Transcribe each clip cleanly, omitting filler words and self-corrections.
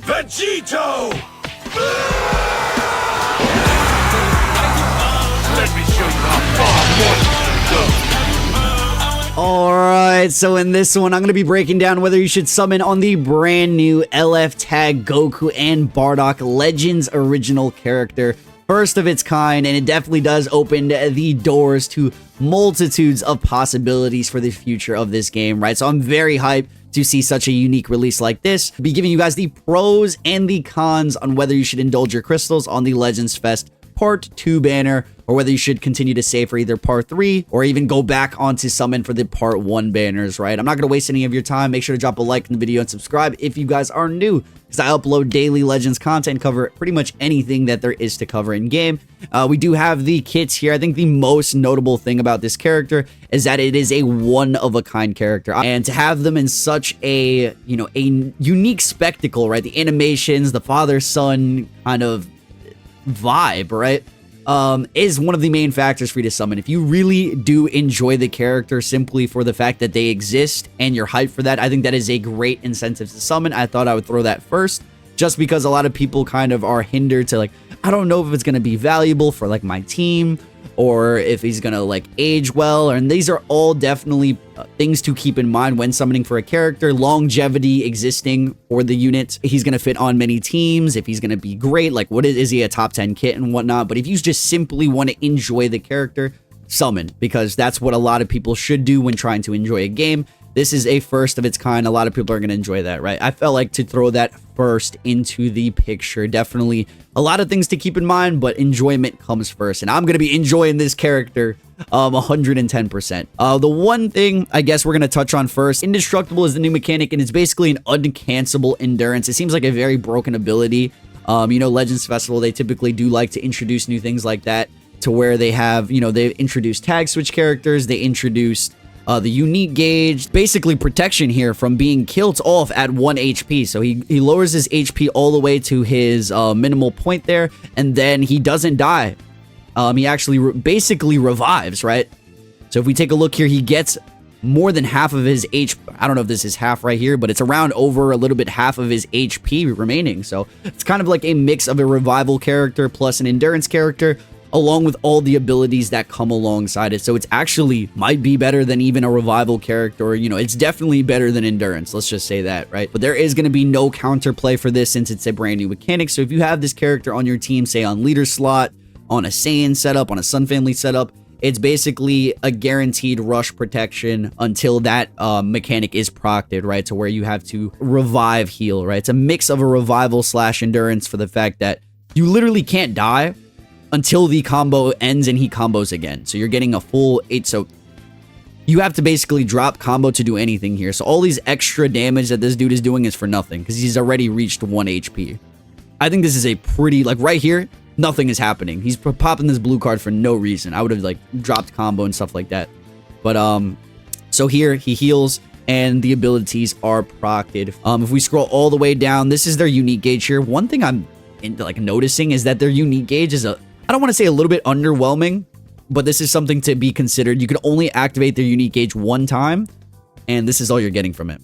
Vegito! Let me show you how far more you can go. Alright, so in this one, I'm going to be breaking down whether you should summon on the brand new LF Tag Goku and Bardock Legends original character. First of its kind, and it definitely does open the doors to multitudes of possibilities for the future of this game, right? So I'm very hyped to see such a unique release like this. I'll be giving you guys the pros and the cons on whether you should indulge your crystals on the Legends Fest Part 2 banner, or whether you should continue to save for either Part 3, or even go back onto summon for the Part 1 banners, right? I'm not going to waste any of your time. Make sure to drop a like in the video and subscribe if you guys are new, because I upload daily Legends content, cover pretty much anything that there is to cover in game. We do have the kits here. I think the most notable thing about this character is that it is a one-of-a-kind character, and to have them in such a, you know, a unique spectacle, right? The animations, the father-son kind of vibe, right, is one of the main factors for you to summon. If you really do enjoy the character simply for the fact that they exist and you're hyped for that, I think that is a great incentive to summon. I thought I would throw that first, just because a lot of people kind of are hindered to, like, I don't know if it's going to be valuable for, like, my team, or if he's gonna, like, age well. And these are all definitely things to keep in mind when summoning for a character. Longevity existing for the unit. He's gonna fit on many teams. If he's gonna be great, like, what is he, a top 10 kit and whatnot. But if you just simply want to enjoy the character, summon, because that's what a lot of people should do when trying to enjoy a game. This is a first of its kind. A lot of people are going to enjoy that, right? I felt like to throw that first into the picture. Definitely a lot of things to keep in mind, but enjoyment comes first. And I'm going to be enjoying this character 110%. The one thing I guess we're going to touch on first, indestructible is the new mechanic, and it's basically an uncancelable endurance. It seems like a very broken ability. You know, Legends Festival, they typically do like to introduce new things like that, to where they have, you know, they've introduced tag switch characters. They introduced the unique gauge, basically protection here from being killed off at 1 HP. So he lowers his HP all the way to his minimal point there, and then he doesn't die. He actually basically revives, right? So if we take a look here, he gets more than half of his HP. I don't know if this is half right here, but it's around over a little bit half of his HP remaining. So it's kind of like a mix of a revival character plus an endurance character, along with all the abilities that come alongside it. So it's actually might be better than even a revival character, or, you know, it's definitely better than endurance. Let's just say that, right? But there is going to be no counterplay for this since it's a brand new mechanic. So if you have this character on your team, say on leader slot, on a Saiyan setup, on a Sun Family setup, it's basically a guaranteed rush protection until that mechanic is procted, right? To where you have to revive heal, right? It's a mix of a revival slash endurance for the fact that you literally can't die until the combo ends and he combos again. So you're getting a full 8. So you have to basically drop combo to do anything here. So all these extra damage that this dude is doing is for nothing, because he's already reached 1 HP. I think this is a pretty, like, right here, nothing is happening. He's popping this blue card for no reason. I would have, like, dropped combo and stuff like that. But so here he heals and the abilities are procted. If we scroll all the way down, this is their unique gauge here. One thing I'm noticing is that their unique gauge is I don't want to say a little bit underwhelming, but this is something to be considered. You can only activate their unique gauge one time, and this is all you're getting from it.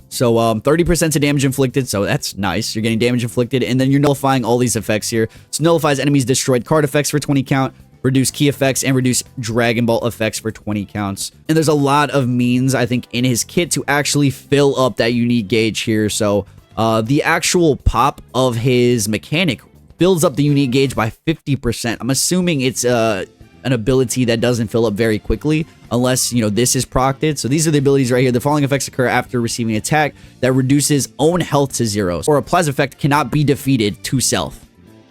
So 30% to damage inflicted, so that's nice. You're getting damage inflicted, and then you're nullifying all these effects here. So nullifies enemies destroyed card effects for 20 count, reduce key effects, and reduce Dragon Ball effects for 20 counts. And there's a lot of means, I think, in his kit to actually fill up that unique gauge here. So the actual pop of his mechanic builds up the unique gauge by 50%. I'm assuming it's an ability that doesn't fill up very quickly unless, you know, this is procted. So these are the abilities right here. The following effects occur after receiving an attack that reduces own health to 0. Or a plasma effect cannot be defeated to self.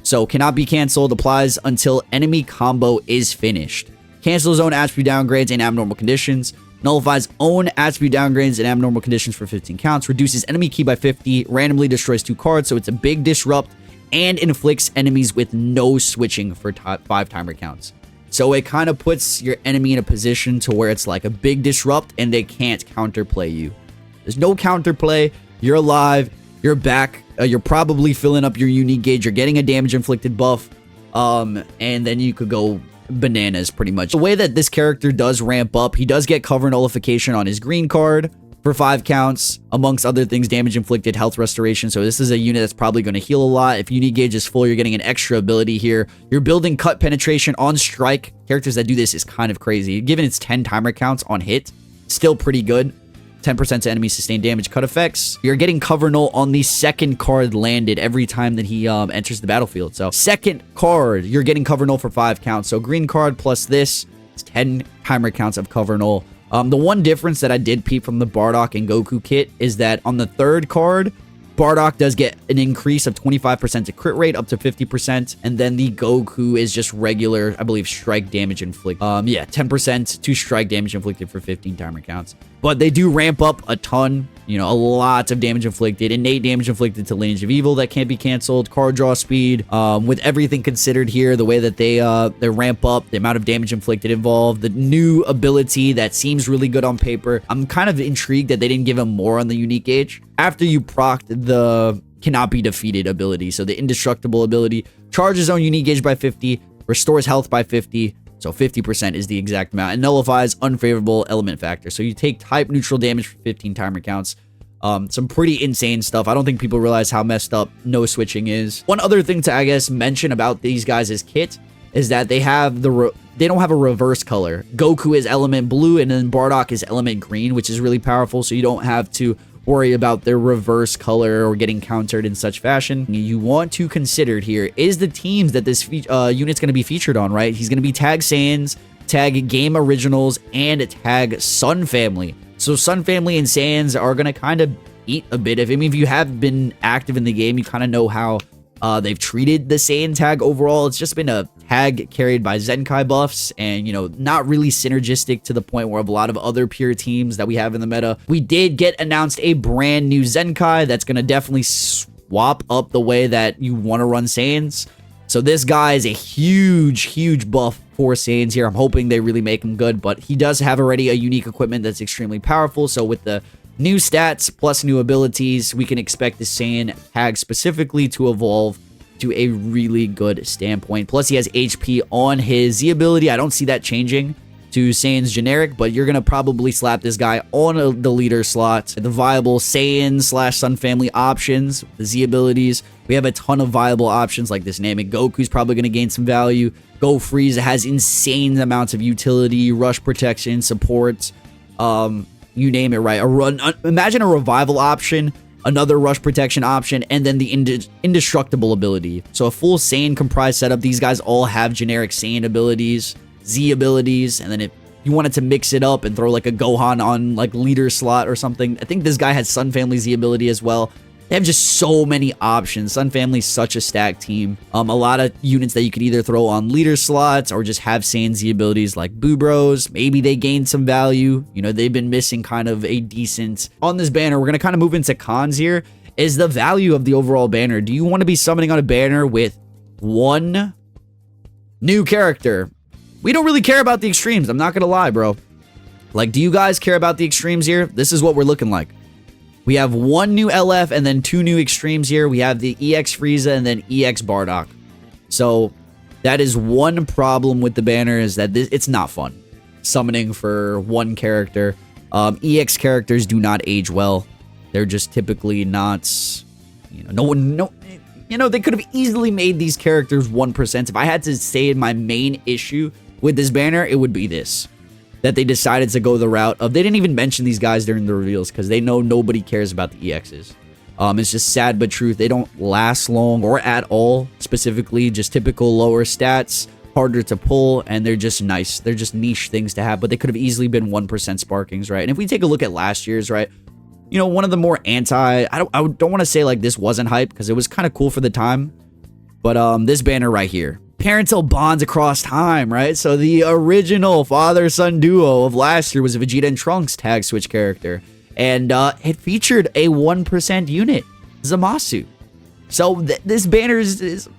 So cannot be canceled, applies until enemy combo is finished. Cancels own attribute downgrades in abnormal conditions. Nullifies own attribute downgrades in abnormal conditions for 15 counts. Reduces enemy key by 50. Randomly destroys 2 cards. So it's a big disrupt. And inflicts enemies with no switching for 5 timer counts. So it kind of puts your enemy in a position to where it's like a big disrupt and they can't counterplay you. There's no counterplay. You're alive. You're back. You're probably filling up your unique gauge. You're getting a damage inflicted buff. And then you could go bananas pretty much. The way that this character does ramp up, he does get cover nullification on his green card. for 5 counts, amongst other things, damage inflicted, health restoration. So this is a unit that's probably going to heal a lot. If unique gauge is full, you're getting an extra ability here. You're building cut penetration on strike. Characters that do this is kind of crazy. Given its 10 timer counts on hit, still pretty good. 10% to enemy sustained damage cut effects. You're getting cover null on the second card landed every time that he enters the battlefield. So second card, you're getting cover null for 5 counts. So green card plus this, it's 10 timer counts of cover null. The one difference that I did peep from the Bardock and Goku kit is that on the third card, Bardock does get an increase of 25% to crit rate up to 50%, and then the Goku is just regular, I believe, strike damage inflicted. Yeah, 10% to strike damage inflicted for 15 timer counts. But they do ramp up a ton, you know, a lot of damage inflicted, innate damage inflicted to Lineage of Evil that can't be canceled, card draw speed, with everything considered here, the way that they ramp up, the amount of damage inflicted involved, the new ability that seems really good on paper. I'm kind of intrigued that they didn't give him more on the unique gauge. After you procced the cannot be defeated ability, so the indestructible ability, charges own unique gauge by 50, restores health by 50, so 50% is the exact amount, and nullifies unfavorable element factor. So you take type neutral damage for 15 timer counts. Some pretty insane stuff. I don't think people realize how messed up no switching is. One other thing to, I guess, mention about these guys' kit is that they have they don't have a reverse color. Goku is element blue, and then Bardock is element green, which is really powerful, so you don't have to worry about their reverse color or getting countered in such fashion. You want to consider here is the teams that this unit's going to be featured on, right? He's going to be tag Saiyans, tag Game Originals, and tag Sun Family. So Sun Family and Saiyans are going to kind of eat a bit of, I mean, if you have been active in the game, you kind of know how they've treated the Saiyan tag overall. It's just been a tag carried by Zenkai buffs and, you know, not really synergistic to the point where a lot of other pure teams that we have in the meta. We did get announced a brand new Zenkai that's going to definitely swap up the way that you want to run Saiyans. So this guy is a huge buff for Saiyans here. I'm hoping they really make him good, but he does have already a unique equipment that's extremely powerful. So with the new stats plus new abilities, we can expect the Saiyan tag specifically to evolve to a really good standpoint. Plus, he has HP on his Z ability. I don't see that changing to Saiyan's generic, but you're going to probably slap this guy on the leader slot. The viable Saiyan / Sun Family options, the Z abilities. We have a ton of viable options like this Namek Goku's probably going to gain some value. Go Frieza has insane amounts of utility, rush protection, support, you name it, right? Imagine a revival option, another rush protection option, and then the indestructible ability. So a full Saiyan comprised setup. These guys all have generic Saiyan abilities, Z abilities, and then if you wanted to mix it up and throw like a Gohan on like leader slot or something, I think this guy has Sun Family Z ability as well. They have just so many options. Sun Family's such a stacked team. A lot of units that you could either throw on leader slots or just have Saiyan Z abilities like Boo Bros. Maybe they gain some value. You know, they've been missing kind of a decent... On this banner, we're going to kind of move into cons here. Is the value of the overall banner. Do you want to be summoning on a banner with one new character? We don't really care about the extremes. I'm not going to lie, bro. Like, do you guys care about the extremes here? This is what we're looking like. We have one new LF and then 2 new extremes here. We have the EX Frieza and then EX Bardock. So that is one problem with the banner, is that it's not fun summoning for one character. EX characters do not age well. They're just typically not, you know, they could have easily made these characters 1%. If I had to say my main issue with this banner, it would be this. That they decided to go the route of, they didn't even mention these guys during the reveals because they know nobody cares about the EXs. It's just sad but truth. They don't last long or at all, specifically just typical lower stats, harder to pull, and they're just nice. They're just niche things to have, but they could have easily been 1% sparkings, right? And if we take a look at last year's, right, you know, one of the more I don't want to say like this wasn't hype because it was kind of cool for the time, but this banner right here. Parental bonds across time, right? So the original father-son duo of last year was a Vegeta and Trunks tag switch character. And it featured a 1% unit, Zamasu. So this banner is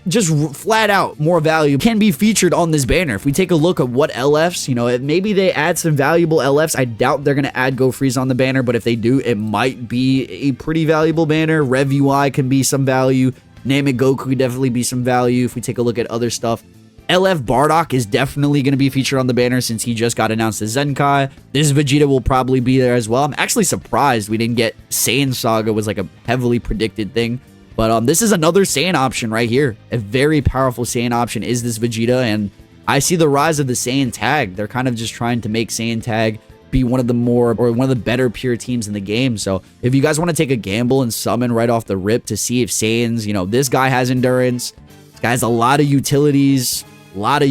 just flat out more value can be featured on this banner. If we take a look at what LFs, you know, maybe they add some valuable LFs. I doubt they're going to add Go Frieza on the banner, but if they do, it might be a pretty valuable banner. Rev UI can be some value. Namek Goku could definitely be some value if we take a look at other stuff. LF Bardock is definitely going to be featured on the banner since he just got announced as Zenkai. This Vegeta will probably be there as well. I'm actually surprised we didn't get Saiyan Saga, was like a heavily predicted thing. But this is another Saiyan option right here. A very powerful Saiyan option is this Vegeta, and I see the rise of the Saiyan tag. They're kind of just trying to make Saiyan tag be one of the better pure teams in the game. So if you guys want to take a gamble and summon right off the rip to see if Saiyans, you know, this guy has endurance. This guy has a lot of utilities. A lot of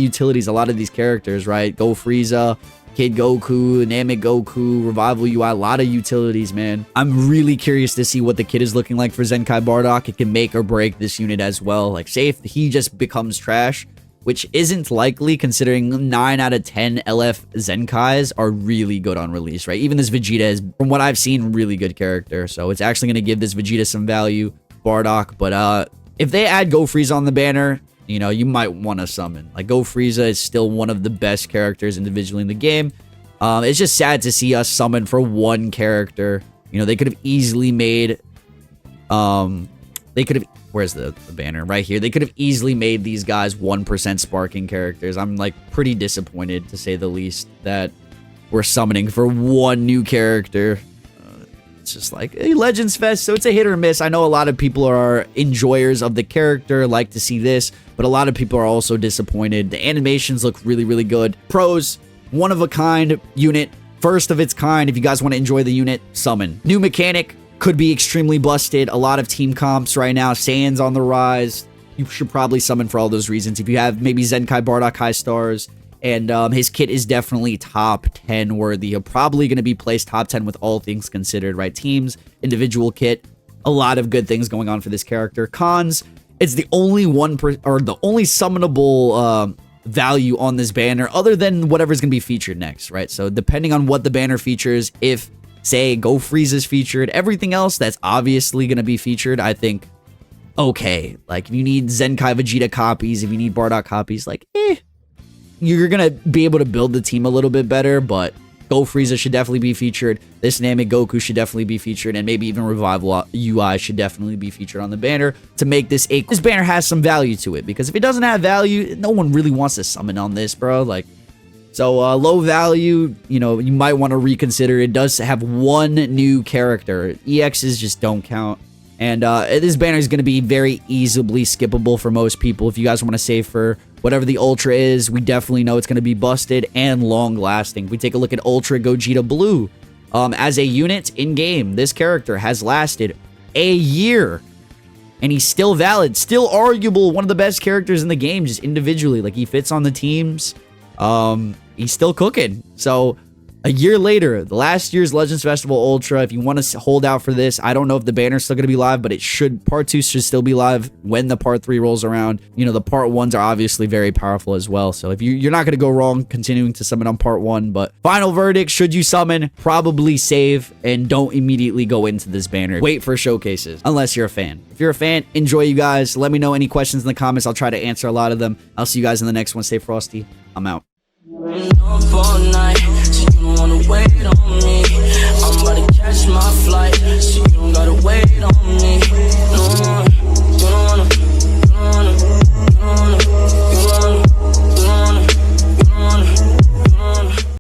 these characters, right? Go Frieza, Kid Goku, Namek Goku, Revival UI, a lot of utilities, man. I'm really curious to see what the kid is looking like for Zenkai Bardock. It can make or break this unit as well. Like, say if he just becomes trash, which isn't likely considering 9 out of 10 LF Zenkais are really good on release, right? Even this Vegeta is, from what I've seen, really good character. So it's actually going to give this Vegeta some value, Bardock. But if they add Go Frieza on the banner, you know, you might want to summon. Like, Go Frieza is still one of the best characters individually in the game. It's just sad to see us summon for one character. You know, they could have easily made... Where's the banner? Right here. They could have easily made these guys 1% sparking characters. I'm, like, pretty disappointed, to say the least, that we're summoning for one new character. It's just like a Legends Fest, so it's a hit or miss. I know a lot of people are enjoyers of the character, like to see this, but a lot of people are also disappointed. The animations look really, really good. Pros, one of a kind unit, first of its kind. If you guys want to enjoy the unit, summon. New mechanic, could be extremely busted. A lot of team comps right now. Saiyan's on the rise. You should probably summon for all those reasons. If you have maybe Zenkai Bardock high stars, and his kit is definitely top 10 worthy. He'll probably going to be placed top 10 with all things considered, right? Teams, individual kit, a lot of good things going on for this character. Cons, it's the only the only summonable value on this banner other than whatever's going to be featured next, right? So depending on what the banner features, if say Go Frieza's featured, everything else that's obviously going to be featured, I think, okay. Like, if you need Zenkai Vegeta copies, if you need Bardock copies, like, you're going to be able to build the team a little bit better, but Go Frieza should definitely be featured. This Namek Goku should definitely be featured, and maybe even Revival UI should definitely be featured on the banner to make this this banner has some value to it, because if it doesn't have value, no one really wants to summon on this, bro. Like, so low value, you know, you might want to reconsider. It does have one new character. EXs just don't count. And this banner is going to be very easily skippable for most people. If you guys want to save for whatever the Ultra is, we definitely know it's going to be busted and long-lasting. If we take a look at Ultra Gogeta Blue, as a unit in-game, this character has lasted a year. And he's still valid, still arguable, one of the best characters in the game, just individually. Like, he fits on the teams. He's still cooking. So a year later, the last year's Legends Festival Ultra, if you want to hold out for this, I don't know if the banner's still going to be live, but it should, part 2 should still be live when the part 3 rolls around. You know, the part 1s are obviously very powerful as well. So if you're not going to go wrong continuing to summon on part 1, but final verdict, should you summon, probably save and don't immediately go into this banner. Wait for showcases, unless you're a fan. If you're a fan, enjoy, you guys. Let me know any questions in the comments. I'll try to answer a lot of them. I'll see you guys in the next one. Stay frosty. I'm out. Up all night, so you don't wanna wait on me. I'm about to catch my flight, so you don't